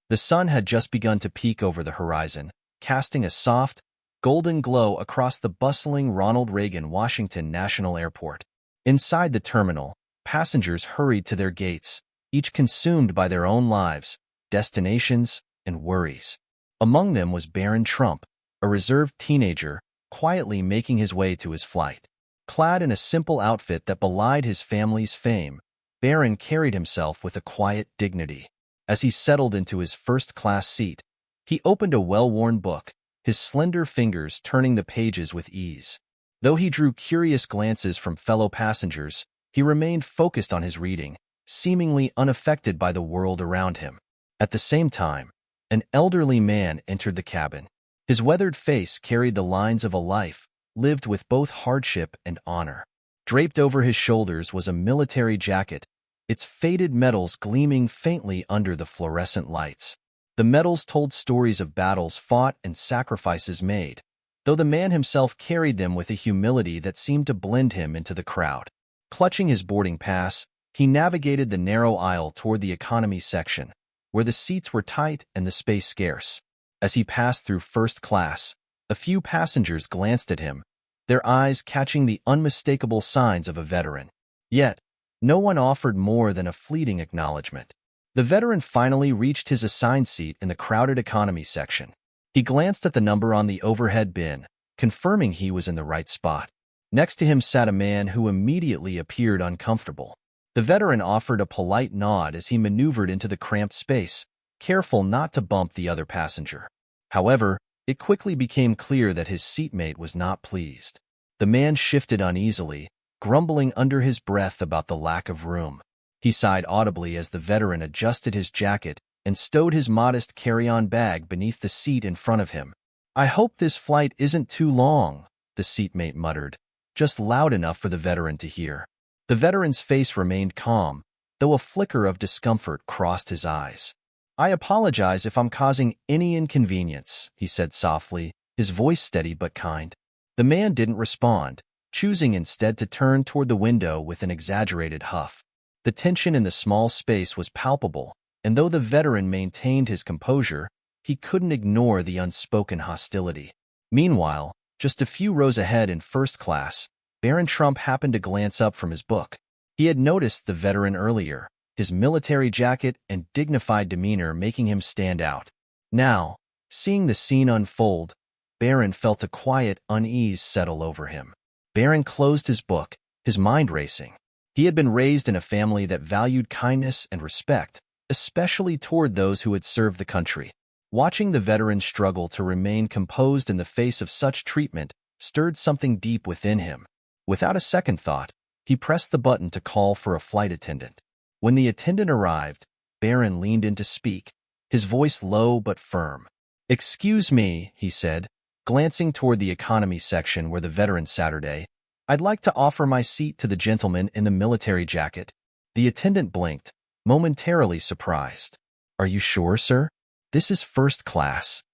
The sun had just begun to peek over the horizon, casting a soft, golden glow across the bustling Ronald Reagan Washington National Airport. Inside the terminal, passengers hurried to their gates, each consumed by their own lives, destinations, and worries. Among them was Barron Trump, a reserved teenager, quietly making his way to his flight. Clad in a simple outfit that belied his family's fame, Barron carried himself with a quiet dignity. As he settled into his first-class seat, he opened a well-worn book, his slender fingers turning the pages with ease. Though he drew curious glances from fellow passengers, he remained focused on his reading, seemingly unaffected by the world around him. At the same time, an elderly man entered the cabin. His weathered face carried the lines of a life lived with both hardship and honor. Draped over his shoulders was a military jacket, its faded metals gleaming faintly under the fluorescent lights. The medals told stories of battles fought and sacrifices made, though the man himself carried them with a humility that seemed to blend him into the crowd. Clutching his boarding pass, he navigated the narrow aisle toward the economy section, where the seats were tight and the space scarce. As he passed through first class, a few passengers glanced at him, their eyes catching the unmistakable signs of a veteran. Yet, no one offered more than a fleeting acknowledgement. The veteran finally reached his assigned seat in the crowded economy section. He glanced at the number on the overhead bin, confirming he was in the right spot. Next to him sat a man who immediately appeared uncomfortable. The veteran offered a polite nod as he maneuvered into the cramped space, careful not to bump the other passenger. However, it quickly became clear that his seatmate was not pleased. The man shifted uneasily, grumbling under his breath about the lack of room. He sighed audibly as the veteran adjusted his jacket and stowed his modest carry-on bag beneath the seat in front of him. "I hope this flight isn't too long," the seatmate muttered, just loud enough for the veteran to hear. The veteran's face remained calm, though a flicker of discomfort crossed his eyes. "I apologize if I'm causing any inconvenience," he said softly, his voice steady but kind. The man didn't respond, choosing instead to turn toward the window with an exaggerated huff. The tension in the small space was palpable, and though the veteran maintained his composure, he couldn't ignore the unspoken hostility. Meanwhile, just a few rows ahead in first class, Barron Trump happened to glance up from his book. He had noticed the veteran earlier, his military jacket and dignified demeanor making him stand out. Now, seeing the scene unfold, Barron felt a quiet unease settle over him. Barron closed his book, his mind racing. He had been raised in a family that valued kindness and respect, especially toward those who had served the country. Watching the veteran struggle to remain composed in the face of such treatment stirred something deep within him. Without a second thought, he pressed the button to call for a flight attendant. When the attendant arrived, Barron leaned in to speak, his voice low but firm. "Excuse me," he said, glancing toward the economy section where the veteran sat today. "I'd like to offer my seat to the gentleman in the military jacket." The attendant blinked, momentarily surprised. "Are you sure, sir? This is first class."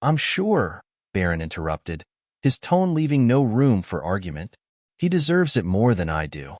"I'm sure," Barron interrupted, his tone leaving no room for argument. "He deserves it more than I do."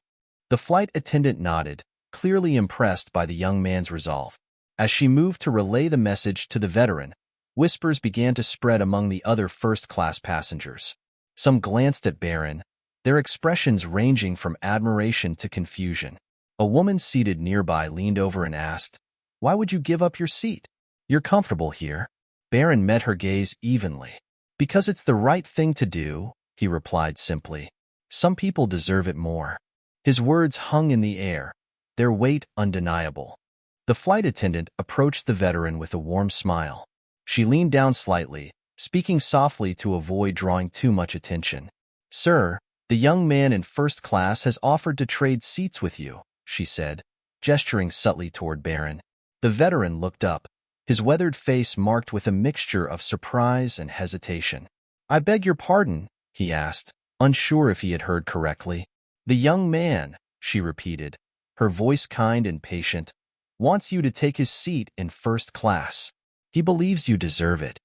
The flight attendant nodded, clearly impressed by the young man's resolve. As she moved to relay the message to the veteran, whispers began to spread among the other first-class passengers. Some glanced at Barron, their expressions ranging from admiration to confusion. A woman seated nearby leaned over and asked, "Why would you give up your seat? You're comfortable here." Barron met her gaze evenly. "Because it's the right thing to do," he replied simply. "Some people deserve it more." His words hung in the air, their weight undeniable. The flight attendant approached the veteran with a warm smile. She leaned down slightly, speaking softly to avoid drawing too much attention. "Sir, the young man in first class has offered to trade seats with you," she said, gesturing subtly toward Barron. The veteran looked up, his weathered face marked with a mixture of surprise and hesitation. "I beg your pardon," he asked, unsure if he had heard correctly. "The young man," she repeated, her voice kind and patient, "wants you to take his seat in first class. He believes you deserve it."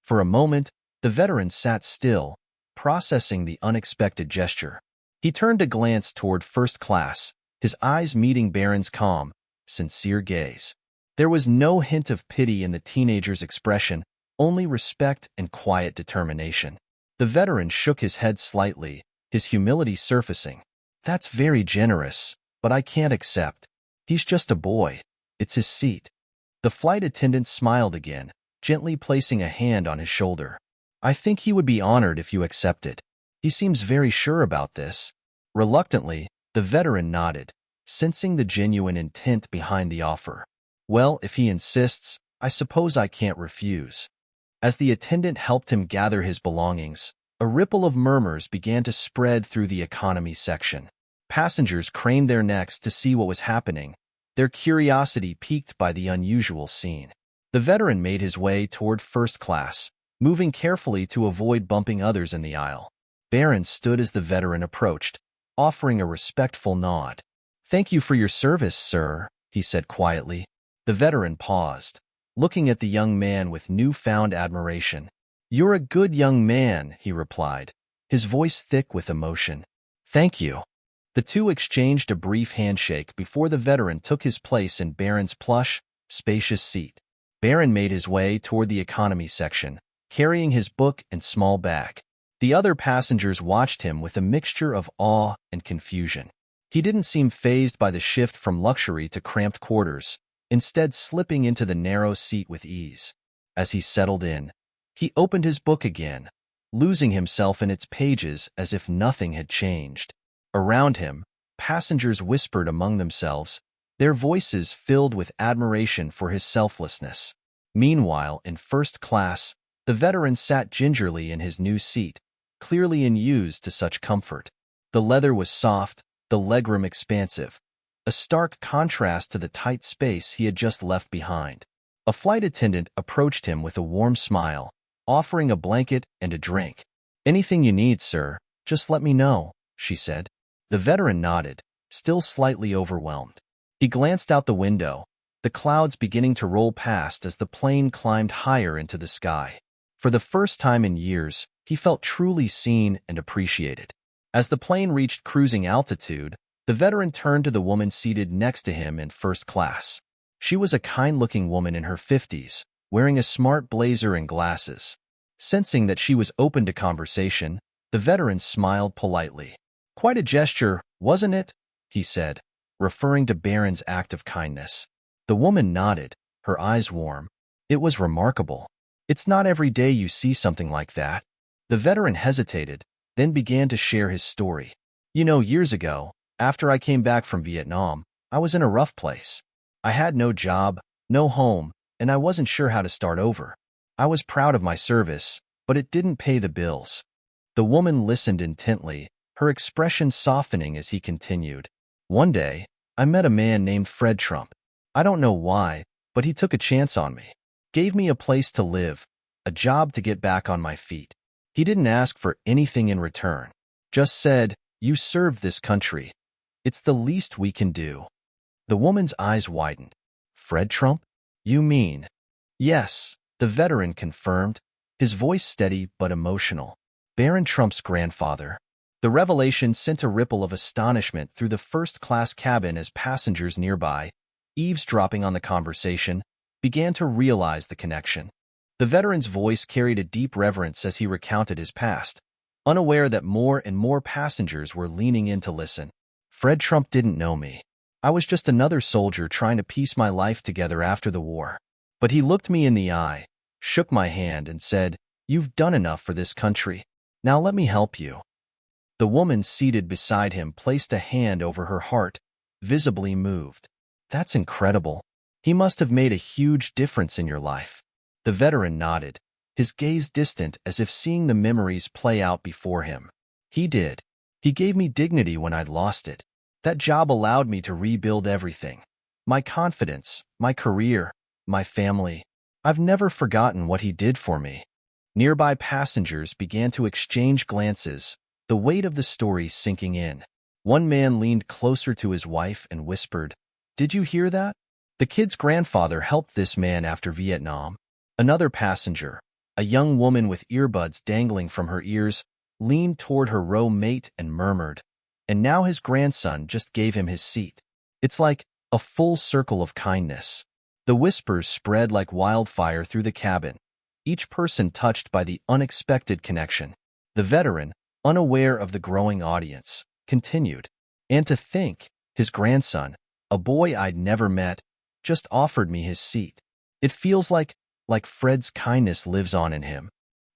For a moment, the veteran sat still, processing the unexpected gesture. He turned to glance toward first class, his eyes meeting Barron's calm, sincere gaze. There was no hint of pity in the teenager's expression, only respect and quiet determination. The veteran shook his head slightly, his humility surfacing. "That's very generous, but I can't accept. He's just a boy. It's his seat." The flight attendant smiled again, gently placing a hand on his shoulder. "I think he would be honored if you accepted. He seems very sure about this." Reluctantly, the veteran nodded, sensing the genuine intent behind the offer. "Well, if he insists, I suppose I can't refuse." As the attendant helped him gather his belongings, a ripple of murmurs began to spread through the economy section. Passengers craned their necks to see what was happening, their curiosity piqued by the unusual scene. The veteran made his way toward first class, moving carefully to avoid bumping others in the aisle. Barron stood as the veteran approached, offering a respectful nod. "Thank you for your service, sir," he said quietly. The veteran paused, looking at the young man with newfound admiration. "You're a good young man," he replied, his voice thick with emotion. "Thank you." The two exchanged a brief handshake before the veteran took his place in Barron's plush, spacious seat. Barron made his way toward the economy section, carrying his book and small bag. The other passengers watched him with a mixture of awe and confusion. He didn't seem fazed by the shift from luxury to cramped quarters, instead slipping into the narrow seat with ease. As he settled in, he opened his book again, losing himself in its pages as if nothing had changed. Around him, passengers whispered among themselves, their voices filled with admiration for his selflessness. Meanwhile, in first class, the veteran sat gingerly in his new seat, clearly unused to such comfort. The leather was soft, the legroom expansive, a stark contrast to the tight space he had just left behind. A flight attendant approached him with a warm smile, offering a blanket and a drink. "Anything you need, sir, just let me know," she said. The veteran nodded, still slightly overwhelmed. He glanced out the window, the clouds beginning to roll past as the plane climbed higher into the sky. For the first time in years, he felt truly seen and appreciated. As the plane reached cruising altitude, the veteran turned to the woman seated next to him in first class. She was a kind-looking woman in her 50s, wearing a smart blazer and glasses. Sensing that she was open to conversation, the veteran smiled politely. "Quite a gesture, wasn't it?" he said, referring to Barron's act of kindness. The woman nodded, her eyes warm. "It was remarkable. It's not every day you see something like that." The veteran hesitated, then began to share his story. "You know, years ago, after I came back from Vietnam, I was in a rough place. I had no job, no home, and I wasn't sure how to start over. I was proud of my service, but it didn't pay the bills." The woman listened intently, her expression softening as he continued. "One day, I met a man named Fred Trump. I don't know why, but he took a chance on me. Gave me a place to live, a job to get back on my feet. He didn't ask for anything in return. Just said, 'You served this country. It's the least we can do.'" The woman's eyes widened. "Fred Trump? You mean?" "Yes," the veteran confirmed, his voice steady but emotional. "Barron Trump's grandfather." The revelation sent a ripple of astonishment through the first-class cabin as passengers nearby, eavesdropping on the conversation, began to realize the connection. The veteran's voice carried a deep reverence as he recounted his past, unaware that more and more passengers were leaning in to listen. "Fred Trump didn't know me. I was just another soldier trying to piece my life together after the war. But he looked me in the eye, shook my hand, and said, 'You've done enough for this country. Now let me help you.'" The woman seated beside him placed a hand over her heart, visibly moved. "That's incredible. He must have made a huge difference in your life." The veteran nodded, his gaze distant as if seeing the memories play out before him. "He did. He gave me dignity when I'd lost it. That job allowed me to rebuild everything. My confidence, my career, my family. I've never forgotten what he did for me." Nearby passengers began to exchange glances, the weight of the story sinking in. One man leaned closer to his wife and whispered, "Did you hear that? The kid's grandfather helped this man after Vietnam." Another passenger, a young woman with earbuds dangling from her ears, leaned toward her row mate and murmured, "And now his grandson just gave him his seat." It's like a full circle of kindness. The whispers spread like wildfire through the cabin, each person touched by the unexpected connection. The veteran, unaware of the growing audience, continued. And to think, his grandson, a boy I'd never met, just offered me his seat. It feels like Fred's kindness lives on in him.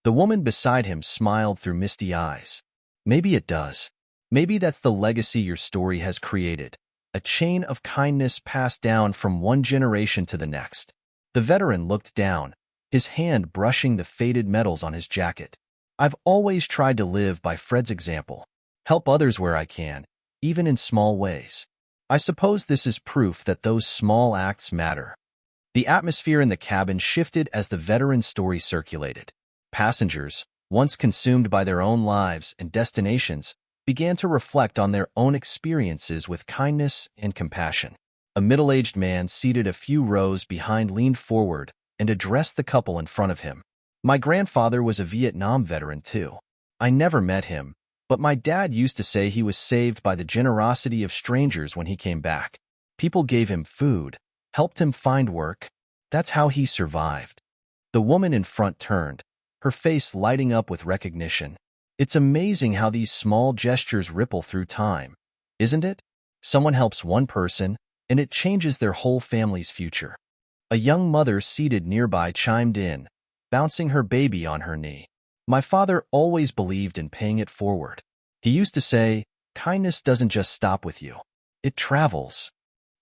The woman beside him smiled through misty eyes. Maybe it does. Maybe that's the legacy your story has created. A chain of kindness passed down from one generation to the next. The veteran looked down, his hand brushing the faded metals on his jacket. I've always tried to live by Fred's example. Help others where I can, even in small ways. I suppose this is proof that those small acts matter. The atmosphere in the cabin shifted as the veteran's story circulated. Passengers, once consumed by their own lives and destinations, began to reflect on their own experiences with kindness and compassion. A middle-aged man seated a few rows behind leaned forward and addressed the couple in front of him. My grandfather was a Vietnam veteran too. I never met him, but my dad used to say he was saved by the generosity of strangers when he came back. People gave him food, helped him find work. That's how he survived. The woman in front turned, her face lighting up with recognition. It's amazing how these small gestures ripple through time, isn't it? Someone helps one person, and it changes their whole family's future. A young mother seated nearby chimed in, bouncing her baby on her knee. My father always believed in paying it forward. He used to say, kindness doesn't just stop with you. It travels.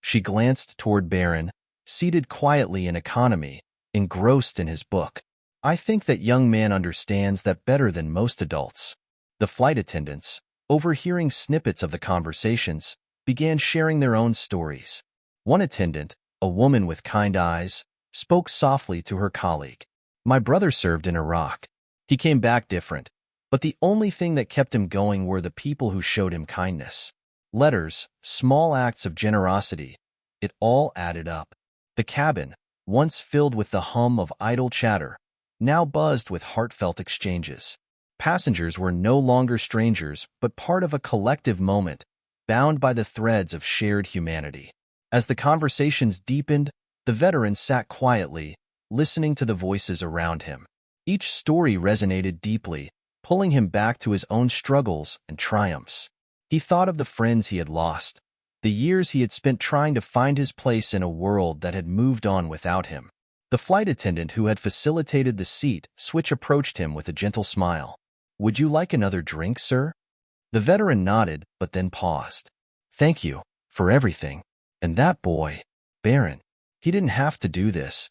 She glanced toward Barron, seated quietly in economy, engrossed in his book. I think that young man understands that better than most adults. The flight attendants, overhearing snippets of the conversations, began sharing their own stories. One attendant, a woman with kind eyes, spoke softly to her colleague. My brother served in Iraq. He came back different, but the only thing that kept him going were the people who showed him kindness. Letters, small acts of generosity, it all added up. The cabin, once filled with the hum of idle chatter, now buzzed with heartfelt exchanges. Passengers were no longer strangers, but part of a collective moment, bound by the threads of shared humanity. As the conversations deepened, the veteran sat quietly, listening to the voices around him. Each story resonated deeply, pulling him back to his own struggles and triumphs. He thought of the friends he had lost, the years he had spent trying to find his place in a world that had moved on without him. The flight attendant who had facilitated the seat switch approached him with a gentle smile. Would you like another drink, sir? The veteran nodded, but then paused. Thank you for everything. And that boy, Barron, he didn't have to do this.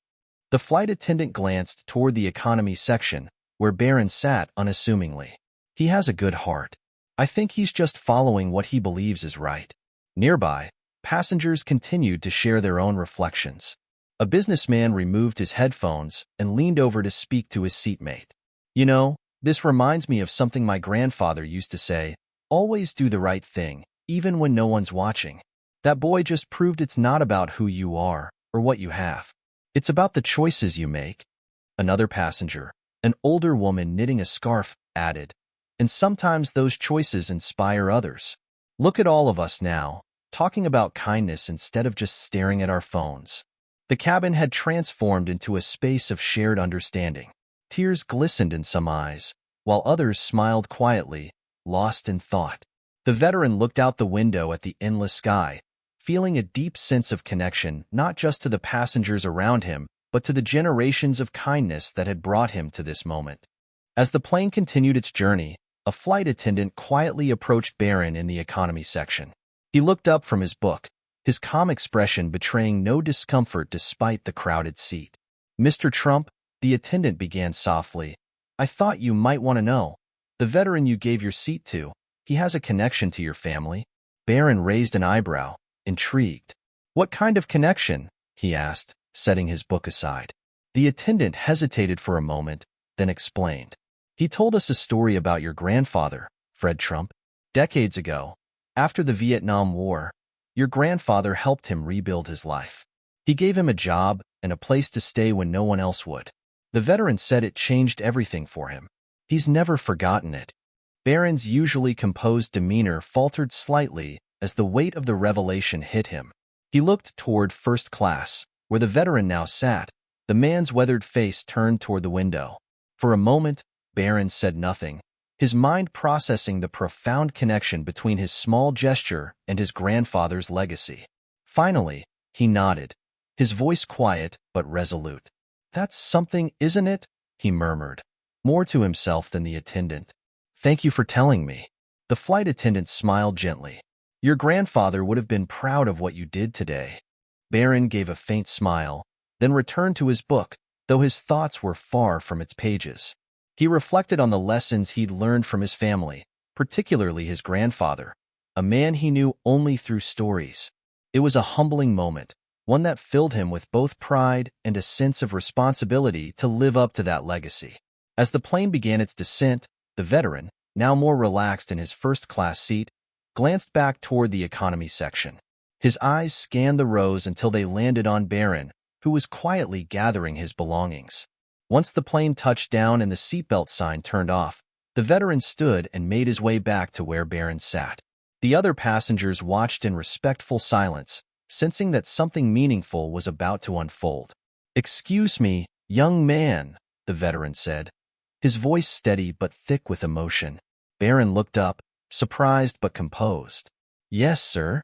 The flight attendant glanced toward the economy section, where Barron sat unassumingly. He has a good heart. I think he's just following what he believes is right. Nearby, passengers continued to share their own reflections. A businessman removed his headphones and leaned over to speak to his seatmate. You know, this reminds me of something my grandfather used to say, always do the right thing, even when no one's watching. That boy just proved it's not about who you are or what you have. It's about the choices you make. Another passenger, an older woman knitting a scarf, added, and sometimes those choices inspire others. Look at all of us now, talking about kindness instead of just staring at our phones. The cabin had transformed into a space of shared understanding. Tears glistened in some eyes, while others smiled quietly, lost in thought. The veteran looked out the window at the endless sky, feeling a deep sense of connection not just to the passengers around him, but to the generations of kindness that had brought him to this moment. As the plane continued its journey, a flight attendant quietly approached Barron in the economy section. He looked up from his book, his calm expression betraying no discomfort despite the crowded seat. Mr. Trump, the attendant began softly, I thought you might want to know. The veteran you gave your seat to, he has a connection to your family. Barron raised an eyebrow, intrigued. What kind of connection? He asked, setting his book aside. The attendant hesitated for a moment, then explained. He told us a story about your grandfather, Fred Trump. Decades ago, after the Vietnam War, your grandfather helped him rebuild his life. He gave him a job and a place to stay when no one else would. The veteran said it changed everything for him. He's never forgotten it. Barron's usually composed demeanor faltered slightly as the weight of the revelation hit him. He looked toward first class, Where the veteran now sat, the man's weathered face turned toward the window. For a moment, Barron said nothing, his mind processing the profound connection between his small gesture and his grandfather's legacy. Finally, he nodded, his voice quiet but resolute. "That's something, isn't it?" he murmured, more to himself than the attendant. "Thank you for telling me." The flight attendant smiled gently. "Your grandfather would have been proud of what you did today." Barron gave a faint smile, then returned to his book, though his thoughts were far from its pages. He reflected on the lessons he'd learned from his family, particularly his grandfather, a man he knew only through stories. It was a humbling moment, one that filled him with both pride and a sense of responsibility to live up to that legacy. As the plane began its descent, the veteran, now more relaxed in his first-class seat, glanced back toward the economy section. His eyes scanned the rows until they landed on Barron, who was quietly gathering his belongings. Once the plane touched down and the seatbelt sign turned off, the veteran stood and made his way back to where Barron sat. The other passengers watched in respectful silence, sensing that something meaningful was about to unfold. "Excuse me, young man," the veteran said, his voice steady but thick with emotion. Barron looked up, surprised but composed. "Yes, sir."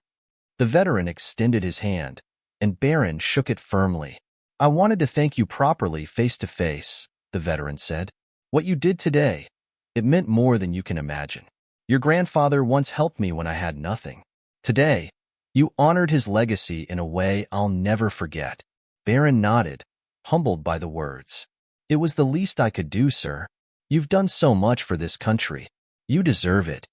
The veteran extended his hand, and Barron shook it firmly. "I wanted to thank you properly face to face," the veteran said. "What you did today, it meant more than you can imagine. Your grandfather once helped me when I had nothing. Today, you honored his legacy in a way I'll never forget." Barron nodded, humbled by the words. "It was the least I could do, sir. You've done so much for this country. You deserve it."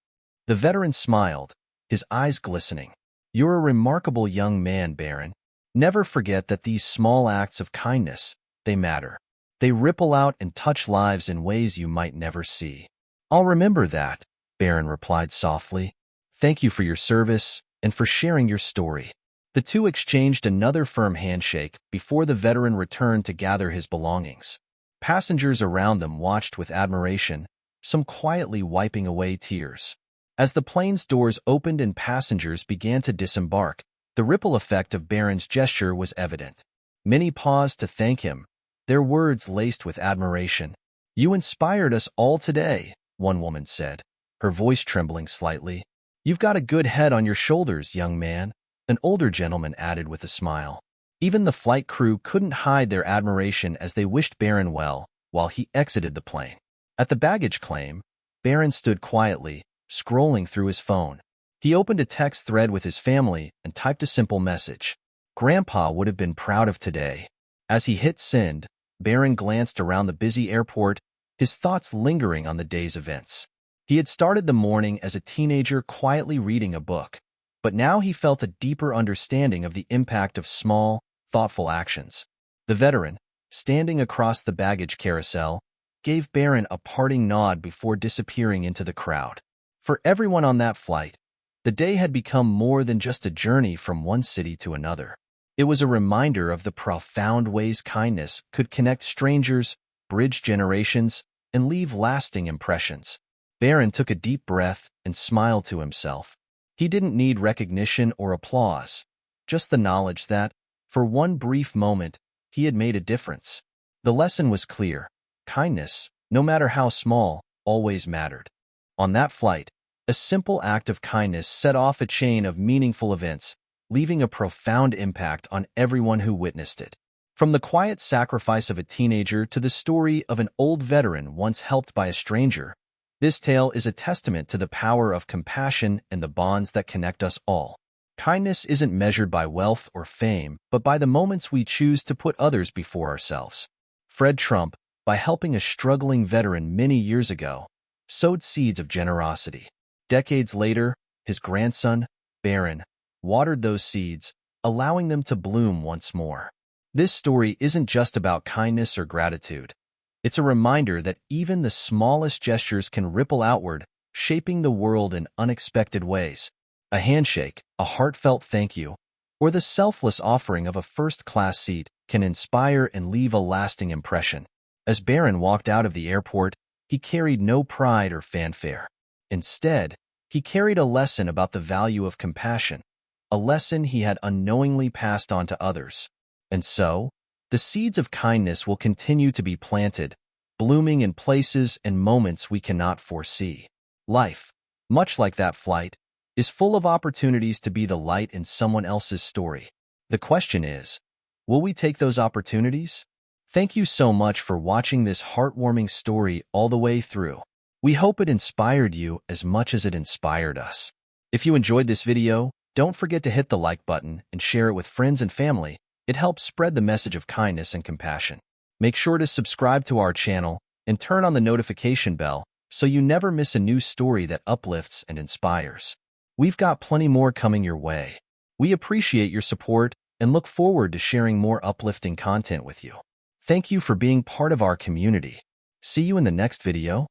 The veteran smiled, his eyes glistening. "You're a remarkable young man, Barron. Never forget that these small acts of kindness, they matter. They ripple out and touch lives in ways you might never see." "I'll remember that," Barron replied softly. "Thank you for your service and for sharing your story." The two exchanged another firm handshake before the veteran returned to gather his belongings. Passengers around them watched with admiration, some quietly wiping away tears. As the plane's doors opened and passengers began to disembark, the ripple effect of Barron's gesture was evident. Many paused to thank him, their words laced with admiration. "You inspired us all today," one woman said, her voice trembling slightly. "You've got a good head on your shoulders, young man," an older gentleman added with a smile. Even the flight crew couldn't hide their admiration as they wished Barron well while he exited the plane. At the baggage claim, Barron stood quietly, scrolling through his phone. He opened a text thread with his family and typed a simple message. Grandpa would have been proud of today. As he hit send, Barron glanced around the busy airport, his thoughts lingering on the day's events. He had started the morning as a teenager quietly reading a book, but now he felt a deeper understanding of the impact of small, thoughtful actions. The veteran, standing across the baggage carousel, gave Barron a parting nod before disappearing into the crowd. For everyone on that flight, the day had become more than just a journey from one city to another. It was a reminder of the profound ways kindness could connect strangers, bridge generations, and leave lasting impressions. Barron took a deep breath and smiled to himself. He didn't need recognition or applause, just the knowledge that, for one brief moment, he had made a difference. The lesson was clear. Kindness, no matter how small, always mattered. On that flight, a simple act of kindness set off a chain of meaningful events, leaving a profound impact on everyone who witnessed it. From the quiet sacrifice of a teenager to the story of an old veteran once helped by a stranger, this tale is a testament to the power of compassion and the bonds that connect us all. Kindness isn't measured by wealth or fame, but by the moments we choose to put others before ourselves. Fred Trump, by helping a struggling veteran many years ago, sowed seeds of generosity. Decades later, his grandson, Barron, watered those seeds, allowing them to bloom once more. This story isn't just about kindness or gratitude. It's a reminder that even the smallest gestures can ripple outward, shaping the world in unexpected ways. A handshake, a heartfelt thank you, or the selfless offering of a first-class seat can inspire and leave a lasting impression. As Barron walked out of the airport, he carried no pride or fanfare. Instead, he carried a lesson about the value of compassion, a lesson he had unknowingly passed on to others. And so, the seeds of kindness will continue to be planted, blooming in places and moments we cannot foresee. Life, much like that flight, is full of opportunities to be the light in someone else's story. The question is, will we take those opportunities? Thank you so much for watching this heartwarming story all the way through. We hope it inspired you as much as it inspired us. If you enjoyed this video, don't forget to hit the like button and share it with friends and family. It helps spread the message of kindness and compassion. Make sure to subscribe to our channel and turn on the notification bell so you never miss a new story that uplifts and inspires. We've got plenty more coming your way. We appreciate your support and look forward to sharing more uplifting content with you. Thank you for being part of our community. See you in the next video.